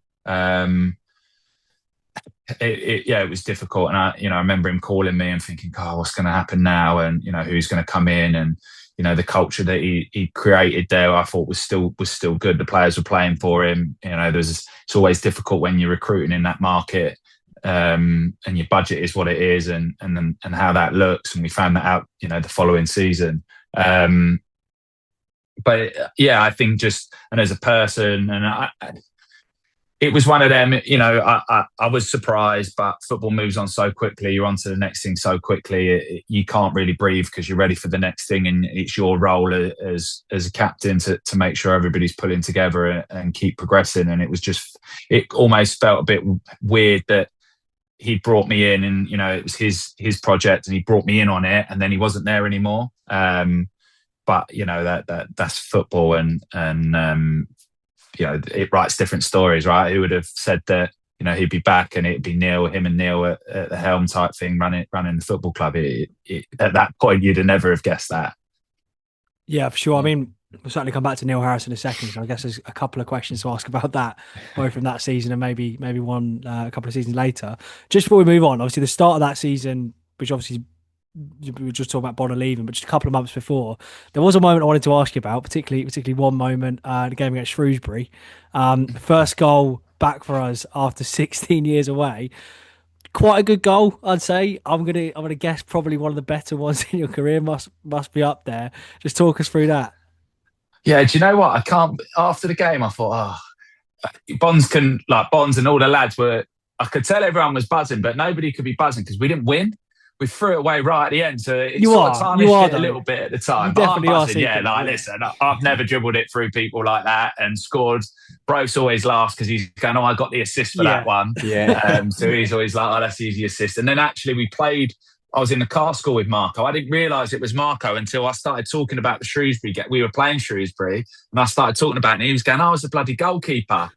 It was difficult, and I remember him calling me and thinking, "Oh, what's going to happen now?" And who's going to come in, and the culture that he created there, I thought was still good. The players were playing for him. It's always difficult when you're recruiting in that market, and your budget is what it is, and how that looks. And we found that out, the following season. But yeah, I think just, and as a person, and it was one of them. I was surprised, but football moves on so quickly. You're on to the next thing so quickly. You can't really breathe because you're ready for the next thing, and it's your role as a captain to make sure everybody's pulling together and keep progressing. And it almost felt a bit weird that he brought me in, and it was his project, and he brought me in on it, and then he wasn't there anymore. But that's football, and it writes different stories, right? Who would have said that he'd be back and it'd be him and Neil at the helm type thing, running the football club? At that point, you'd have never have guessed that. Yeah, for sure. I mean, we'll certainly come back to Neil Harris in a second. So I guess there's a couple of questions to ask about that, both from that season and maybe one a couple of seasons later. Just before we move on, obviously the start of that season, which obviously we were just talking about Bonner leaving, but just a couple of months before, there was a moment I wanted to ask you about, particularly one moment, the game against Shrewsbury. First goal back for us after 16 years away. Quite a good goal, I'd say. I'm gonna guess probably one of the better ones in your career. Must be up there. Just talk us through that. Yeah, do you know what? I can't. After the game, I thought, Bonds and all the lads were. I could tell everyone was buzzing, but nobody could be buzzing because we didn't win. We threw it away right at the end, so it sort of tarnished it a little bit at the time. You but definitely I'm buzzing, are. yeah. Listen, I've never dribbled it through people like that and scored. Bruce always laughs because he's going, "Oh, I got the assist for that one." Yeah. So he's always like, "Oh, that's the easy assist." And then actually we played. I was in the car school with Marco. I didn't realise it was Marco until I started talking about the Shrewsbury game. We were playing Shrewsbury, and I started talking about it, and he was going, "Oh, I was the bloody goalkeeper."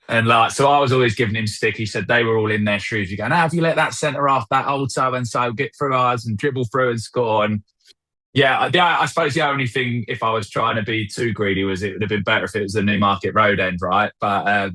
And so I was always giving him stick. He said they were all in their Shrewsbury going, "How have you let that centre half, that old so-and-so, get through ours and dribble through and score?" And yeah, I suppose the only thing, if I was trying to be too greedy, was it would have been better if it was the Newmarket Road end, right? But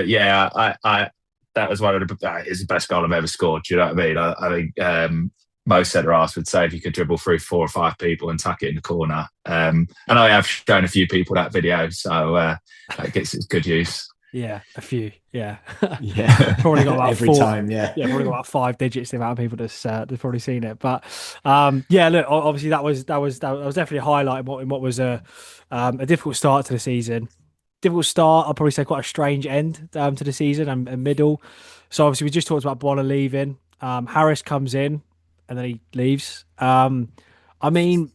yeah, I that was one of it's the best goal I've ever scored. Do you know what I mean? I think most centre-halves would say if you could dribble through 4 or 5 people and tuck it in the corner. And I have shown a few people that video, so that gets its good use. Yeah, a few. Yeah, Yeah. Probably got about every 4. time. Yeah, Probably got about 5 digits the amount of people that's probably seen it. But yeah, look, obviously that was definitely a highlight in what was a difficult start to the season. Difficult start. I'd probably say quite a strange end to the season and middle. So obviously we just talked about Bonner leaving. Harris comes in and then he leaves. I mean,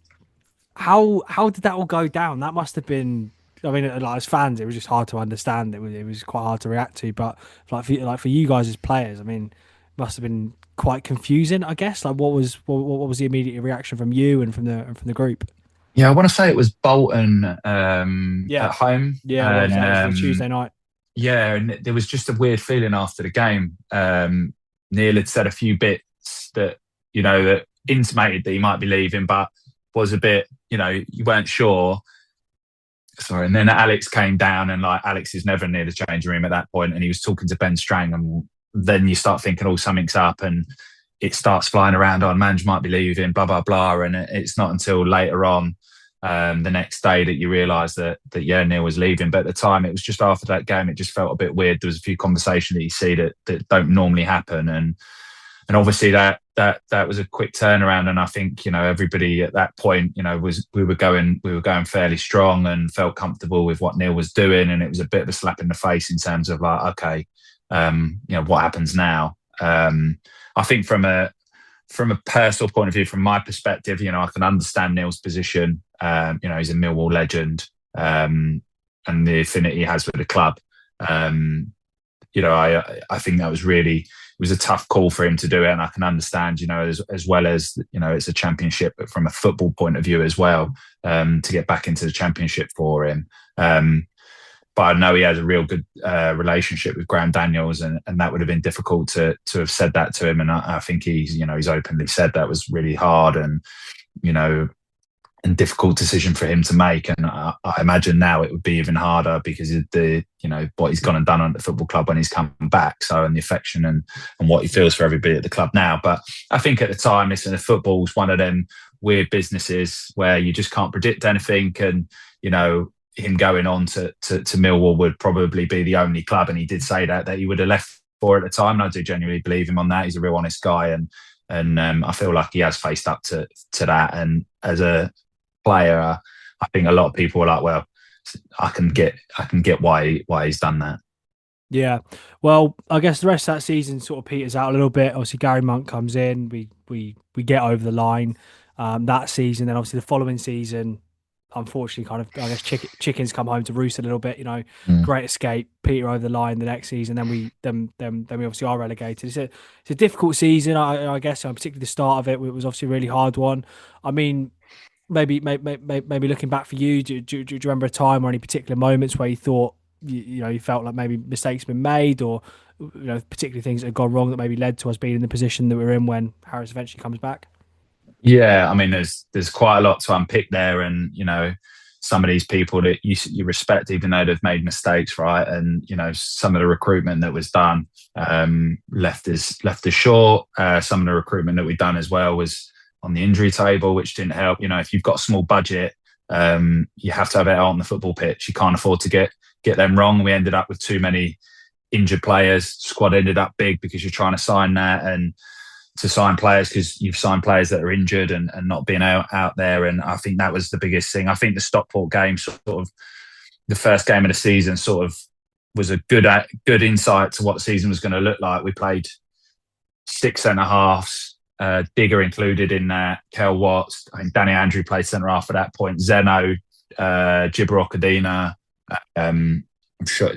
how did that all go down? That must have been. I mean, like as fans, it was just hard to understand. It was quite hard to react to. But for you guys as players, I mean, it must have been quite confusing. I guess. Like, what was the immediate reaction from you and from the group? Yeah, I want to say it was Bolton Yeah, at home, yeah, it was. and That was the Tuesday night. yeah, and there was just a weird feeling after the game. Neil had said a few bits that that intimated that he might be leaving, but was a bit, you weren't sure. Sorry, and then Alex came down, and like Alex is never near the changing room at that point, and he was talking to Ben Strang, and then you start thinking, oh, something's up, and it starts flying around on Mange might be leaving, blah blah blah, and it's not until later on the next day that you realise that yeah, Neil was leaving. But at the time, it was just after that game, it just felt a bit weird. There was a few conversations that you see that don't normally happen, and obviously that was a quick turnaround. And I think everybody at that point was we were going fairly strong and felt comfortable with what Neil was doing, and it was a bit of a slap in the face in terms of like, okay, what happens now. I think from a personal point of view, from my perspective, I can understand Neil's position. He's a Millwall legend, and the affinity he has with the club. I think that was really, it was a tough call for him to do it, and I can understand, as well as it's a championship, but from a football point of view as well, to get back into the championship for him. But I know he has a real good relationship with Graham Daniels, and that would have been difficult to have said that to him. And I think he's openly said that was really hard and difficult decision for him to make. And I imagine now it would be even harder because of the what he's gone and done on the football club when he's come back. So, and the affection and what he feels for everybody at the club now. But I think at the time, listen, football's one of them weird businesses where you just can't predict anything, and him going on to Millwall would probably be the only club, and he did say that he would have left for at the time, and I do genuinely believe him on that. He's a real honest guy, and I feel like he has faced up to that. And as a player, I think a lot of people were like, well, I can get why he's done that. Yeah. Well, I guess the rest of that season sort of peters out a little bit. Obviously, Gary Monk comes in. We get over the line that season. Then obviously the following season, unfortunately, kind of I guess chickens come home to roost a little bit. Mm. Great Escape, Peter over the line the next season. Then we obviously are relegated. It's a difficult season. I guess, particularly the start of it was obviously a really hard one. I mean, maybe looking back for you, do you remember a time or any particular moments where you thought you felt like maybe mistakes been made, or particularly things that had gone wrong that maybe led to us being in the position that we're in when Harris eventually comes back? Yeah, I mean, there's quite a lot to unpick there, and some of these people that you respect, even though they've made mistakes, right? And some of the recruitment that was done left us short. Some of the recruitment that we've done as well was on the injury table, which didn't help. If you've got a small budget, you have to have it out on the football pitch. You can't afford to get them wrong. We ended up with too many injured players. Squad ended up big because you're trying to sign that, and to sign players because you've signed players that are injured and not being out there. And I think that was the biggest thing. I think the Stockport game, sort of the first game of the season, sort of was a good insight to what the season was going to look like. We played 6 centre halves, Digger included in that, Kel Watts. I think Danny Andrew played centre half at that point. Zeno, Gibber Okadina. I'm sure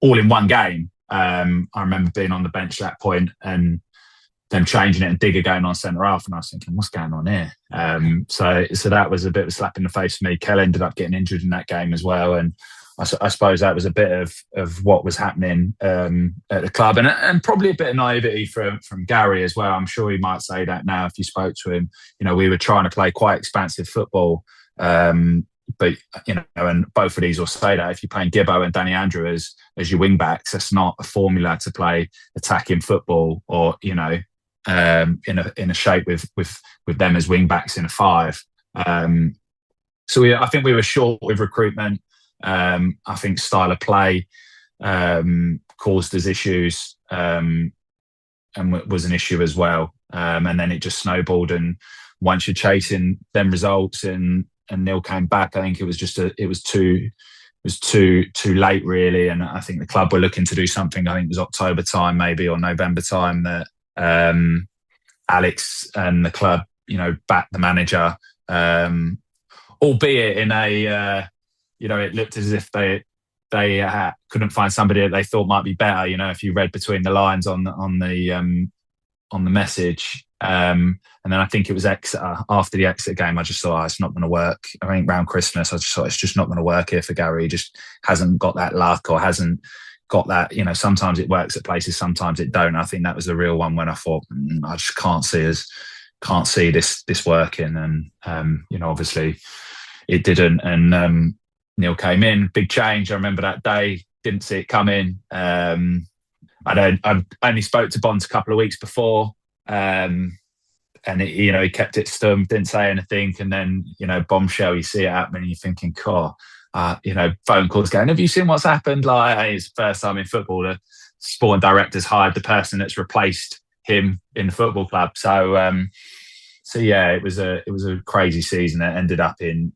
all in one game. I remember being on the bench at that point and them changing it and Digger going on centre half, and I was thinking, what's going on here? So that was a bit of a slap in the face for me. Kel ended up getting injured in that game as well, and I suppose that was a bit of what was happening at the club, and probably a bit of naivety from Gary as well. I'm sure he might say that now if you spoke to him. We were trying to play quite expansive football, but and both of these will say that if you're playing Gibbo and Danny Andrew as your wing backs, that's not a formula to play attacking football, or in a shape with them as wing backs in a five. So I think we were short with recruitment. I think style of play caused us issues, and was an issue as well. And then it just snowballed. And once you're chasing them results and Neil came back, I think it was too late really. And I think the club were looking to do something. I think it was October time maybe, or November time, that Alex and the club, backed the manager, albeit in a it looked as if they couldn't find somebody that they thought might be better. If you read between the lines on the message, And then I think it was Exeter. After the Exeter game, I just thought, oh, it's not going to work. I think around Christmas, I just thought it's just not going to work here for Gary. He just hasn't got that luck or hasn't got that. Sometimes it works at places, sometimes it don't. I think that was the real one when I thought, I just can't see this working. And obviously it didn't. And Neil came in, big change. I remember that day, didn't see it coming. I'd only spoke to Bonds a couple of weeks before. And he kept it stum, didn't say anything, and then bombshell, you see it happening, and you're thinking, "Cool." Phone calls going, "Have you seen what's happened?" Like, it's the first time in football the sporting director's hired the person that's replaced him in the football club. So yeah, it was a crazy season. It ended up in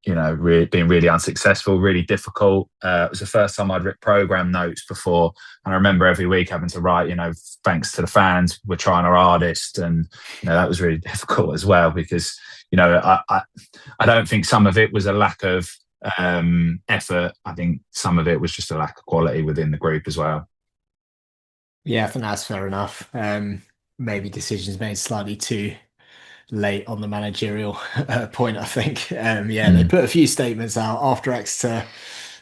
being really unsuccessful, really difficult. It was the first time I'd written program notes before. And I remember every week having to write, thanks to the fans, we're trying our hardest. And, that was really difficult as well because, I don't think some of it was a lack of effort. I think some of it was just a lack of quality within the group as well. Yeah, I think that's fair enough. Maybe decisions made slightly too late on the managerial point, I think. They put a few statements out after Exeter.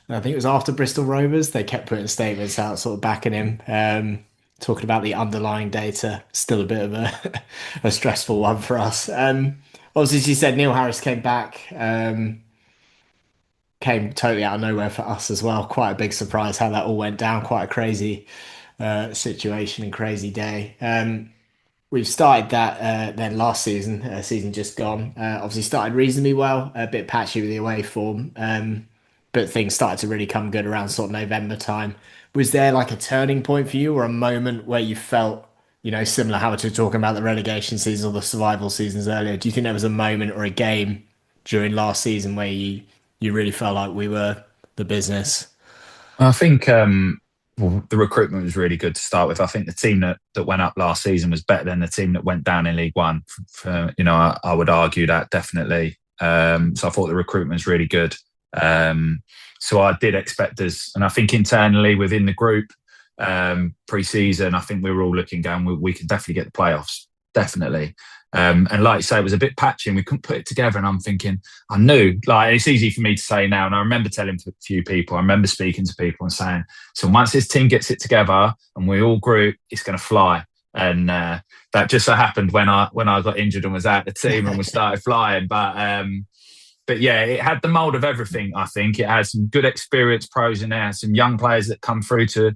I think it was after Bristol Rovers. They kept putting statements out, sort of backing him, talking about the underlying data. Still a bit of a stressful one for us. Obviously, as you said, Neil Harris came back. Came totally out of nowhere for us as well. Quite a big surprise how that all went down. Quite a crazy situation and crazy day. We've started that then last season, season just gone. Obviously started reasonably well, a bit patchy with the away form, but things started to really come good around sort of November time. Was there like a turning point for you or a moment where you felt, similar how we were talking about the relegation season or the survival seasons earlier? Do you think there was a moment or a game during last season where you really felt like we were the business? I think the recruitment was really good to start with. I think the team that went up last season was better than the team that went down in League One. I would argue that definitely. So I thought the recruitment was really good. So I did expect us, and I think internally within the group, pre-season, I think we were all looking going, we can definitely get the playoffs, definitely. And like you say, it was a bit patchy and we couldn't put it together. And I'm thinking, I knew, like, it's easy for me to say now. And I remember telling a few people, I remember speaking to people and saying, so once this team gets it together and we all group, it's going to fly. And that just so happened when I got injured and was out of the team and we started flying. But yeah, it had the mould of everything, I think. It had some good experienced pros in there, some young players that come through to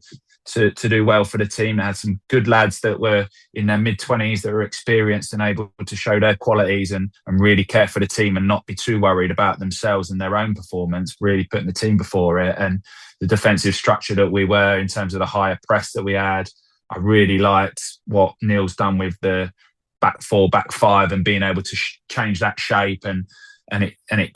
do well for the team. It had some good lads that were in their mid-20s that were experienced and able to show their qualities and really care for the team and not be too worried about themselves and their own performance, really putting the team before it. And the defensive structure that we were in terms of the higher press that we had, I really liked what Neil's done with the back four, back five and being able to change that shape and it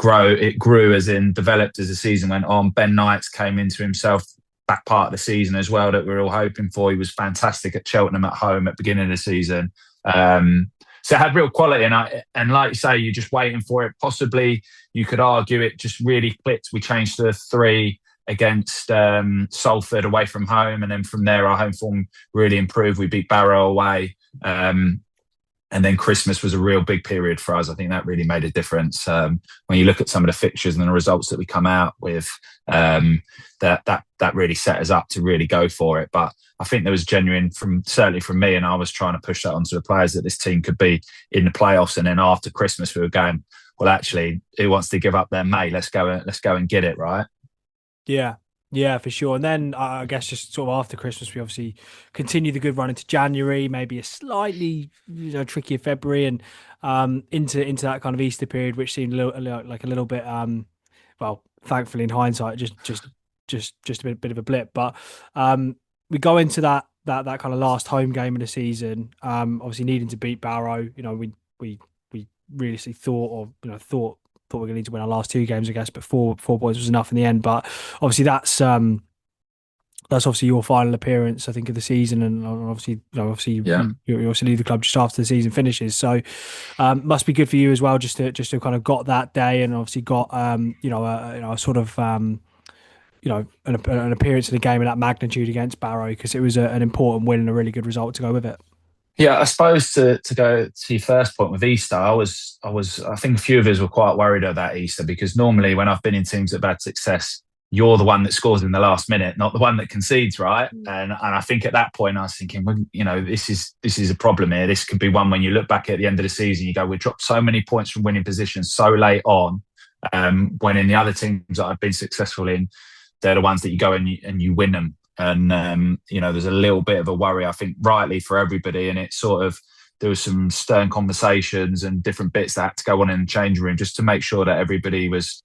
grew as in developed as the season went on. Ben Knights came into himself back part of the season as well that we were all hoping for. He was fantastic at Cheltenham at home at the beginning of the season. So it had real quality and like you say, you're just waiting for it. Possibly you could argue it just really clicked. We changed to 3 against Salford away from home, and then from there our home form really improved. We beat Barrow away. And then Christmas was a real big period for us. I think that really made a difference. When you look at some of the fixtures and the results that we come out with, that really set us up to really go for it. But I think there was genuine, certainly from me, and I was trying to push that onto the players that this team could be in the playoffs. And then after Christmas, we were going, well, actually, who wants to give up their May? Let's go and get it, right? Yeah, for sure. And then I guess just sort of after Christmas, we obviously continued the good run into January, maybe a slightly trickier February, and into that kind of Easter period, which seemed like a little bit well, thankfully in hindsight, just a bit of a blip. But we go into that kind of last home game of the season, obviously needing to beat Barrow. We realistically thought we were going to need to win our last 2 games, I guess, but four points was enough in the end. But obviously that's obviously your final appearance, I think, of the season, and obviously Yeah. you also leave the club just after the season finishes. So must be good for you as well, just to kind of got that day and obviously got a sort of an appearance in a game of that magnitude against Barrow, because it was an important win and a really good result to go with it. Yeah, I suppose to go to your first point with Easter, I think a few of us were quite worried about Easter because normally when I've been in teams that have had success, you're the one that scores in the last minute, not the one that concedes, right? And I think at that point I was thinking, well, this is a problem here. This could be one when you look back at the end of the season, you go, we dropped so many points from winning positions so late on, when in the other teams that I've been successful in, they're the ones that you go and you win them. And there's a little bit of a worry, I think, rightly for everybody. And it sort of there was some stern conversations and different bits that had to go on in the change room just to make sure that everybody was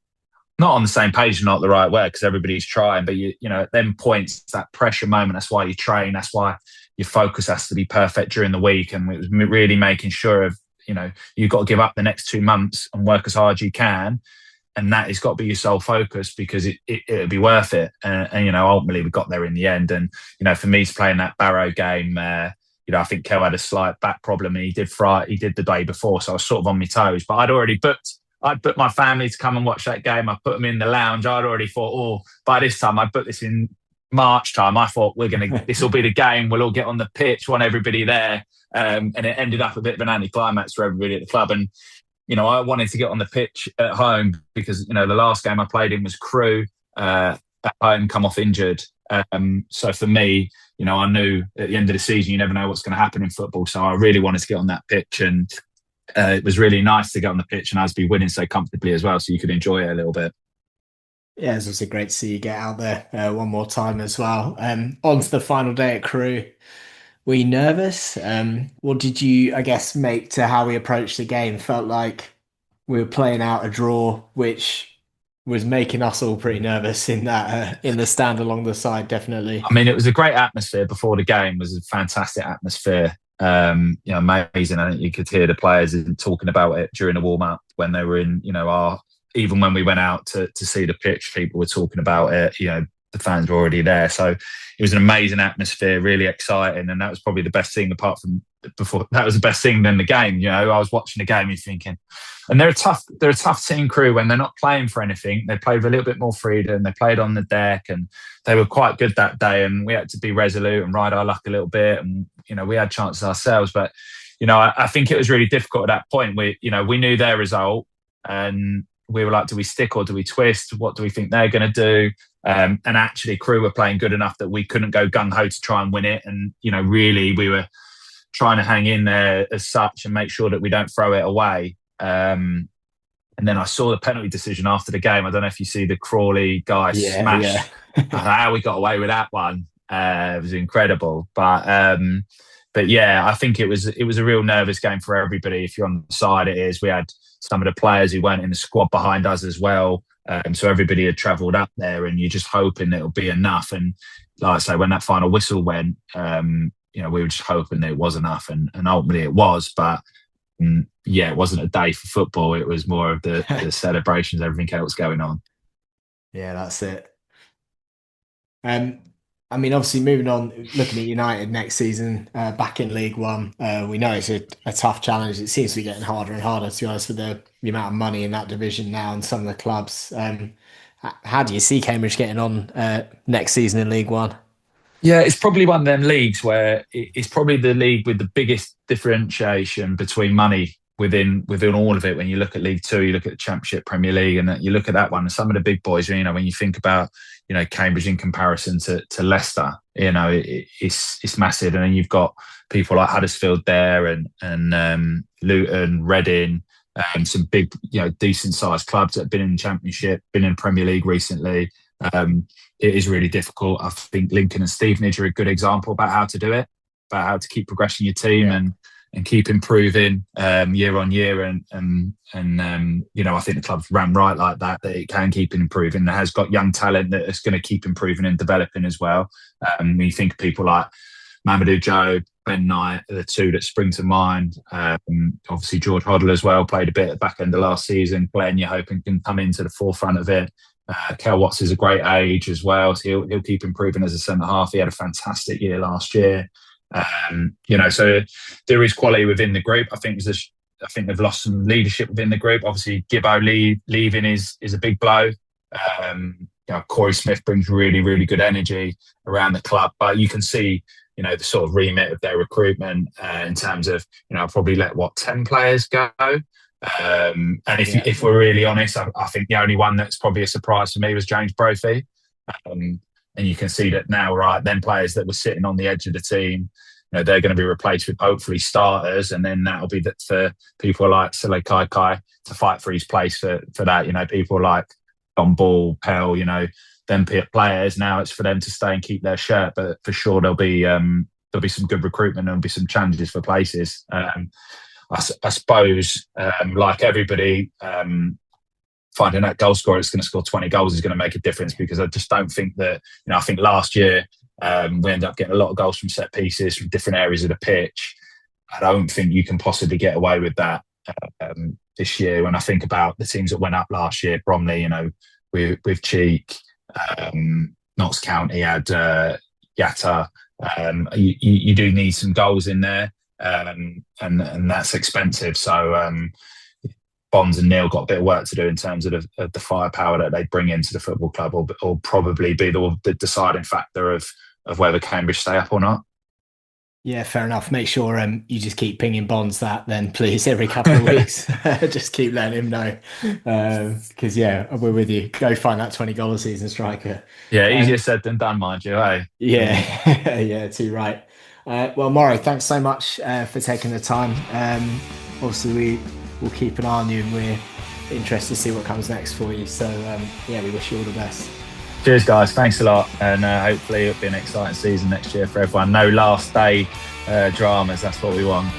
not on the same page and not the right way because everybody's trying. But at them points, that pressure moment, that's why you train. That's why your focus has to be perfect during the week. And it was really making sure of you've got to give up the next 2 months and work as hard as you can. And that has got to be your sole focus because it'll be worth it. And ultimately we got there in the end. And, for me to play in that Barrow game, I think Kel had a slight back problem and he did the day before. So I was sort of on my toes, but I'd booked my family to come and watch that game. I put them in the lounge. I'd already thought, by this time I booked this in March time. I thought this will be the game. We'll all get on the pitch, want everybody there. And it ended up a bit of an anticlimax for everybody at the club. And, I wanted to get on the pitch at home because, the last game I played in was Crewe at home, come off injured. So for me, I knew at the end of the season, you never know what's going to happen in football. So I really wanted to get on that pitch. And it was really nice to get on the pitch and us be winning so comfortably as well. So you could enjoy it a little bit. Yeah, it's also great to see you get out there one more time as well. On to the final day at Crewe. Were you nervous? What did you, I guess, make to how we approached the game? Felt like we were playing out a draw, which was making us all pretty nervous in the stand along the side, definitely. I mean, it was a great atmosphere before the game. It was a fantastic atmosphere. Amazing. I think you could hear the players talking about it during the warm up when they were in, even when we went out to see the pitch, people were talking about it. The fans were already there. So it was an amazing atmosphere, really exciting. And that was probably the best thing apart from before. That was the best thing than the game. I was watching the game and thinking, and they're a tough team, Crewe, when they're not playing for anything. They played with a little bit more freedom. They played on the deck and they were quite good that day. And we had to be resolute and ride our luck a little bit. And, we had chances ourselves. But, I think it was really difficult at that point. We knew their result and we were like, do we stick or do we twist? What do we think they're going to do? And actually, Crewe were playing good enough that we couldn't go gung-ho to try and win it. And, really, we were trying to hang in there as such and make sure that we don't throw it away. And then I saw the penalty decision after the game. I don't know if you see the Crawley guy smash. Yeah. How we got away with that one. It was incredible. But yeah, I think it was a real nervous game for everybody. If you're on the side, it is. We had some of the players who weren't in the squad behind us as well. So everybody had travelled up there and you're just hoping that it'll be enough. And like I say, when that final whistle went, we were just hoping that it was enough and ultimately it was. But it wasn't a day for football. It was more of the celebrations, everything else going on. Yeah, that's it. Obviously moving on, looking at United next season, back in League One, we know it's a tough challenge. It seems to be getting harder and harder, to be honest, with the amount of money in that division now and some of the clubs. How do you see Cambridge getting on next season in League One? Yeah, it's probably one of them leagues where it's probably the league with the biggest differentiation between money within all of it. When you look at League Two, you look at the Championship, Premier League, and you look at that one, and some of the big boys, when you think about Cambridge in comparison to Leicester, it's massive. And then you've got people like Huddersfield there and Luton, Reading, some big, decent sized clubs that have been in the Championship, been in Premier League recently. It is really difficult. I think Lincoln and Stevenage are a good example about how to do it, about how to keep progressing your team and keep improving year on year. And I think the club's ran right like that it can keep improving. It has got young talent that is going to keep improving and developing as well. When you think of people like Mamadou Joe, Ben Knight are the two that spring to mind. Obviously, George Hoddle as well played a bit at the back end of last season. Glenn, you're hoping can come into the forefront of it. Kel Watts is a great age as well, so he'll keep improving as a centre half. He had a fantastic year last year. So there is quality within the group. I think they've lost some leadership within the group. Obviously, Gibbo leaving is a big blow. Corey Smith brings really, really good energy around the club, but you can see the sort of remit of their recruitment in terms of, I'll probably let 10 players go. And if we're really honest, I think the only one that's probably a surprise for me was James Brophy. And you can see that now, right? Then players that were sitting on the edge of the team, they're going to be replaced with hopefully starters, and then that'll be that for people like Sele Kai to fight for his place for that. People like Don Ball, Pell, them players. Now it's for them to stay and keep their shirt, but for sure there'll be some good recruitment and there'll be some challenges for places. I suppose, like everybody, finding that goal scorer that's going to score 20 goals is going to make a difference, because I just don't think that, I think last year we ended up getting a lot of goals from set pieces from different areas of the pitch. I don't think you can possibly get away with that this year. When I think about the teams that went up last year, Bromley, with Cheek, Notts County had Yatta. You do need some goals in there. And that's expensive. So Bonds and Neil got a bit of work to do in terms of the firepower that they bring into the football club, or probably be the deciding factor of whether Cambridge stay up or not. Yeah, fair enough. Make sure you just keep pinging Bonds that then, please, every couple of weeks. Just keep letting him know. Because, we're with you. Go find that 20-goal a season striker. Yeah, easier said than done, mind you, eh? Yeah, yeah, too right. Well, Morrow, thanks so much for taking the time. Obviously, we'll keep an eye on you, and we're interested to see what comes next for you. So, we wish you all the best. Cheers, guys. Thanks a lot. And hopefully it'll be an exciting season next year for everyone. No last day dramas. That's what we want.